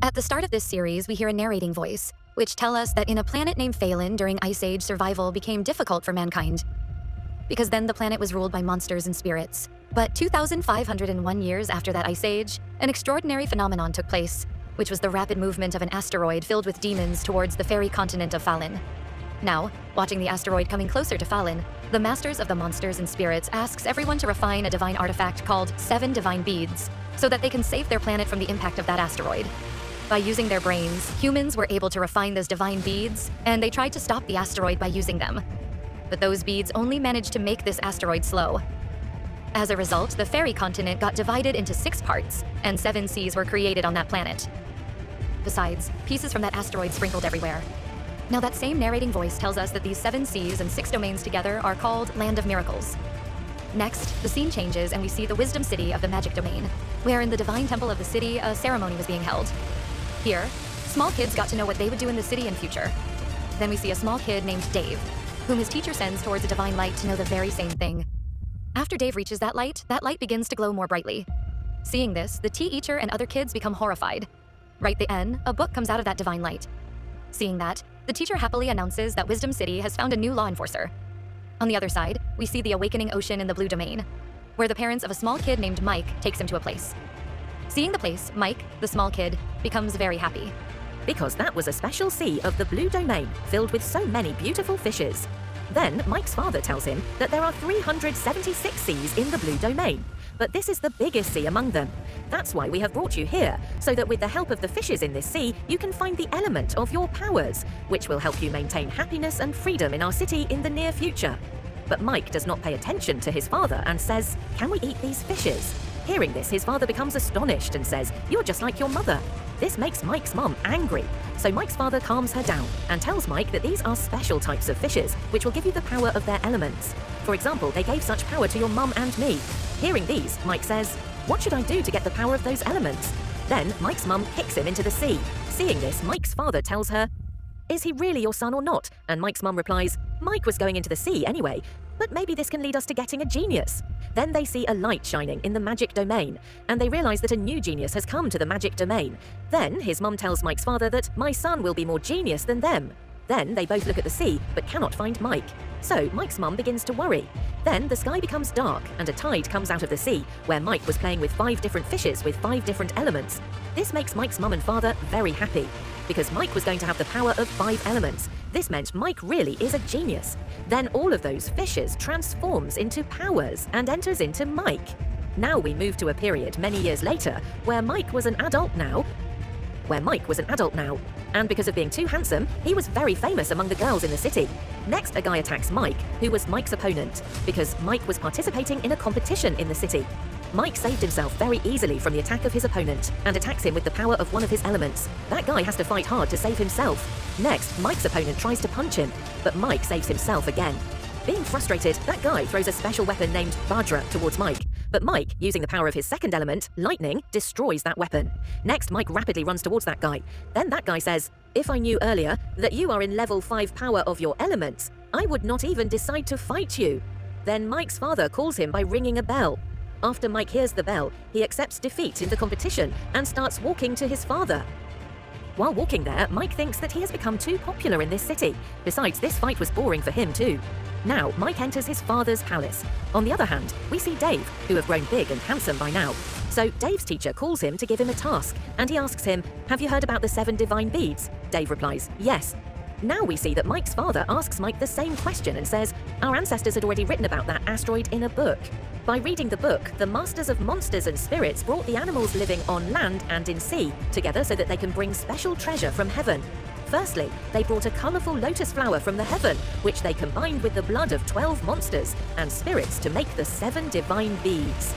At the start of this series, we hear a narrating voice, which tell us that in a planet named Falin during Ice Age, survival became difficult for mankind. Because then the planet was ruled by monsters and spirits. But 2,501 years after that Ice Age, an extraordinary phenomenon took place, which was the rapid movement of an asteroid filled with demons towards the fairy continent of Falin. Now, watching the asteroid coming closer to Falin, the masters of the monsters and spirits asks everyone to refine a divine artifact called 7 divine beads, so that they can save their planet from the impact of that asteroid. By using their brains, humans were able to refine those divine beads, and they tried to stop the asteroid by using them. But those beads only managed to make this asteroid slow. As a result, the fairy continent got divided into 6 parts, and 7 seas were created on that planet. Besides, pieces from that asteroid sprinkled everywhere. Now that same narrating voice tells us that these 7 seas and 6 domains together are called Land of Miracles. Next, the scene changes and we see the Wisdom City of the Magic Domain, where in the divine temple of the city, a ceremony was being held. Here, small kids got to know what they would do in the city in future. Then we see a small kid named Dave, whom his teacher sends towards a divine light to know the very same thing. After Dave reaches that light begins to glow more brightly. Seeing this, the teacher and other kids become horrified. Right then, a book comes out of that divine light. Seeing that, the teacher happily announces that Wisdom City has found a new law enforcer. On the other side, we see the awakening ocean in the Blue Domain, where the parents of a small kid named Mike takes him to a place. Seeing the place, Mike, the small kid, becomes very happy. Because that was a special sea of the Blue Domain filled with so many beautiful fishes. Then Mike's father tells him that there are 376 seas in the Blue Domain, but this is the biggest sea among them. That's why we have brought you here, so that with the help of the fishes in this sea, you can find the element of your powers, which will help you maintain happiness and freedom in our city in the near future. But Mike does not pay attention to his father and says, "Can we eat these fishes?" Hearing this, his father becomes astonished and says, "You're just like your mother." This makes Mike's mom angry, so Mike's father calms her down and tells Mike that these are special types of fishes which will give you the power of their elements. For example, they gave such power to your mum and me. Hearing these, Mike says, "What should I do to get the power of those elements?" Then Mike's mum kicks him into the sea. Seeing this, Mike's father tells her, "Is he really your son or not?" And Mike's mum replies, "Mike was going into the sea anyway, but maybe this can lead us to getting a genius." Then they see a light shining in the Magic Domain, and they realize that a new genius has come to the Magic Domain. Then his mum tells Mike's father that my son will be more genius than them. Then they both look at the sea, but cannot find Mike. So Mike's mum begins to worry. Then the sky becomes dark, and a tide comes out of the sea, where Mike was playing with 5 different fishes with 5 different elements. This makes Mike's mum and father very happy, because Mike was going to have the power of 5 elements. This meant Mike really is a genius. Then all of those fishes transforms into powers and enters into Mike. Now we move to a period many years later where Mike was an adult now, and because of being too handsome, he was very famous among the girls in the city. Next, a guy attacks Mike, who was Mike's opponent, because Mike was participating in a competition in the city. Mike saved himself very easily from the attack of his opponent and attacks him with the power of one of his elements. That guy has to fight hard to save himself. Next, Mike's opponent tries to punch him, but Mike saves himself again. Being frustrated, that guy throws a special weapon named Vajra towards Mike, but Mike, using the power of his second element, lightning, destroys that weapon. Next, Mike rapidly runs towards that guy. Then that guy says, "If I knew earlier that you are in level 5 power of your elements, I would not even decide to fight you." Then Mike's father calls him by ringing a bell. After Mike hears the bell, he accepts defeat in the competition and starts walking to his father. While walking there, Mike thinks that he has become too popular in this city. Besides, this fight was boring for him too. Now, Mike enters his father's palace. On the other hand, we see Dave, who have grown big and handsome by now. So Dave's teacher calls him to give him a task, and he asks him, "Have you heard about the 7 divine beads?" Dave replies, "Yes." Now we see that Mike's father asks Mike the same question and says, "Our ancestors had already written about that asteroid in a book. By reading the book, the masters of monsters and spirits brought the animals living on land and in sea together so that they can bring special treasure from heaven. Firstly, they brought a colourful lotus flower from the heaven, which they combined with the blood of 12 monsters and spirits to make the 7 divine beads.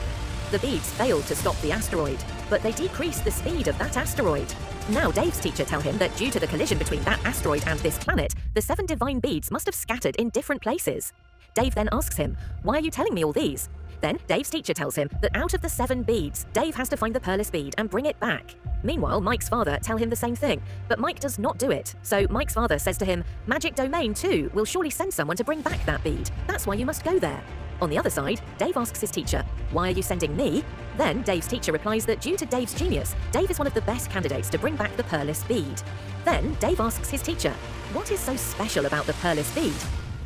The beads failed to stop the asteroid, but they decreased the speed of that asteroid. Now Dave's teacher tell him that due to the collision between that asteroid and this planet, the 7 divine beads must have scattered in different places. Dave then asks him, "Why are you telling me all these?" Then Dave's teacher tells him that out of the 7 beads, Dave has to find the Pearless Bead and bring it back. Meanwhile, Mike's father tell him the same thing, but Mike does not do it. So Mike's father says to him, "Magic Domain 2 will surely send someone to bring back that bead. That's why you must go there." On the other side, Dave asks his teacher, "Why are you sending me?" Then Dave's teacher replies that due to Dave's genius, Dave is one of the best candidates to bring back the Pearless Bead. Then Dave asks his teacher, what is so special about the Pearless Bead?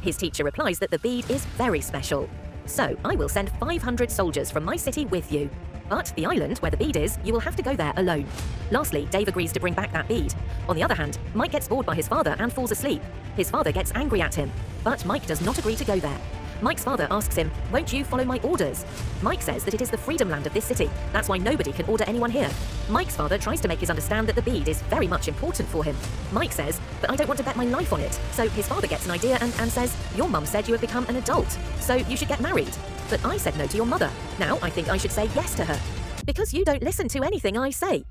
His teacher replies that the bead is very special. So I will send 500 soldiers from my city with you. But the island where the bead is, you will have to go there alone. Lastly, Dave agrees to bring back that bead. On the other hand, Mike gets bored by his father and falls asleep. His father gets angry at him, but Mike does not agree to go there. Mike's father asks him, won't you follow my orders? Mike says that it is the freedom land of this city, that's why nobody can order anyone here. Mike's father tries to make his understand that the bead is very much important for him. Mike says, but I don't want to bet my life on it. So his father gets an idea and says, your mum said you have become an adult, so you should get married. But I said no to your mother. Now I think I should say yes to her. Because you don't listen to anything I say.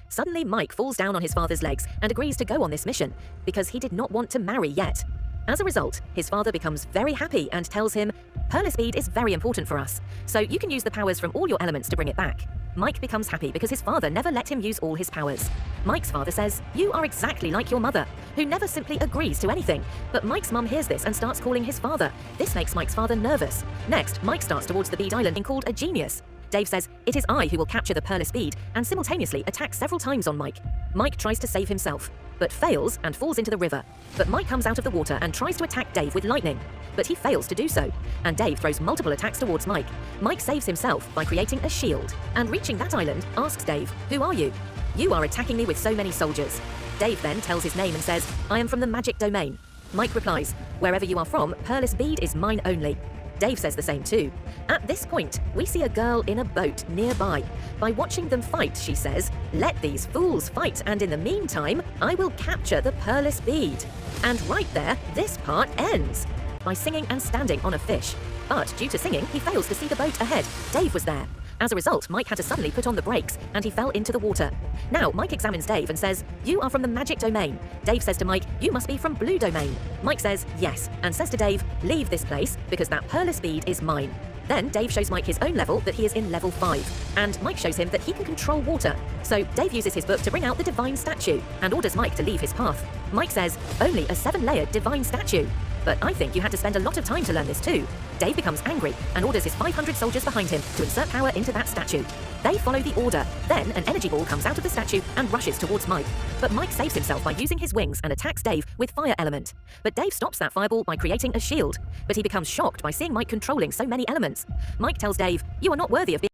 Suddenly Mike falls down on his father's legs and agrees to go on this mission, because he did not want to marry yet. As a result, his father becomes very happy and tells him, Pearless Bead is very important for us, so you can use the powers from all your elements to bring it back. Mike becomes happy because his father never let him use all his powers. Mike's father says, you are exactly like your mother, who never simply agrees to anything. But Mike's mum hears this and starts calling his father. This makes Mike's father nervous. Next, Mike starts towards the bead island being called a genius. Dave says, it is I who will capture the Pearless Bead, and simultaneously attacks several times on Mike. Mike tries to save himself, but fails and falls into the river. But Mike comes out of the water and tries to attack Dave with lightning, but he fails to do so, and Dave throws multiple attacks towards Mike. Mike saves himself by creating a shield, and reaching that island, asks Dave, who are you? You are attacking me with so many soldiers. Dave then tells his name and says, I am from the magic domain. Mike replies, wherever you are from, Pearless Bead is mine only. Dave says the same too. At this point, we see a girl in a boat nearby. By watching them fight, she says, let these fools fight, and in the meantime, I will capture the Pearless Bead. And right there, this part ends. By singing and standing on a fish. But due to singing, he fails to see the boat ahead. Dave was there. As a result, Mike had to suddenly put on the brakes, and he fell into the water. Now, Mike examines Dave and says, you are from the magic domain. Dave says to Mike, you must be from blue domain. Mike says, yes, and says to Dave, leave this place, because that Pearless Bead is mine. Then Dave shows Mike his own level, that he is in level 5, and Mike shows him that he can control water. So Dave uses his book to bring out the divine statue, and orders Mike to leave his path. Mike says, only a 7-layered divine statue. But I think you had to spend a lot of time to learn this too. Dave becomes angry and orders his 500 soldiers behind him to insert power into that statue. They follow the order. Then an energy ball comes out of the statue and rushes towards Mike. But Mike saves himself by using his wings and attacks Dave with fire element. But Dave stops that fireball by creating a shield. But he becomes shocked by seeing Mike controlling so many elements. Mike tells Dave, you are not worthy of being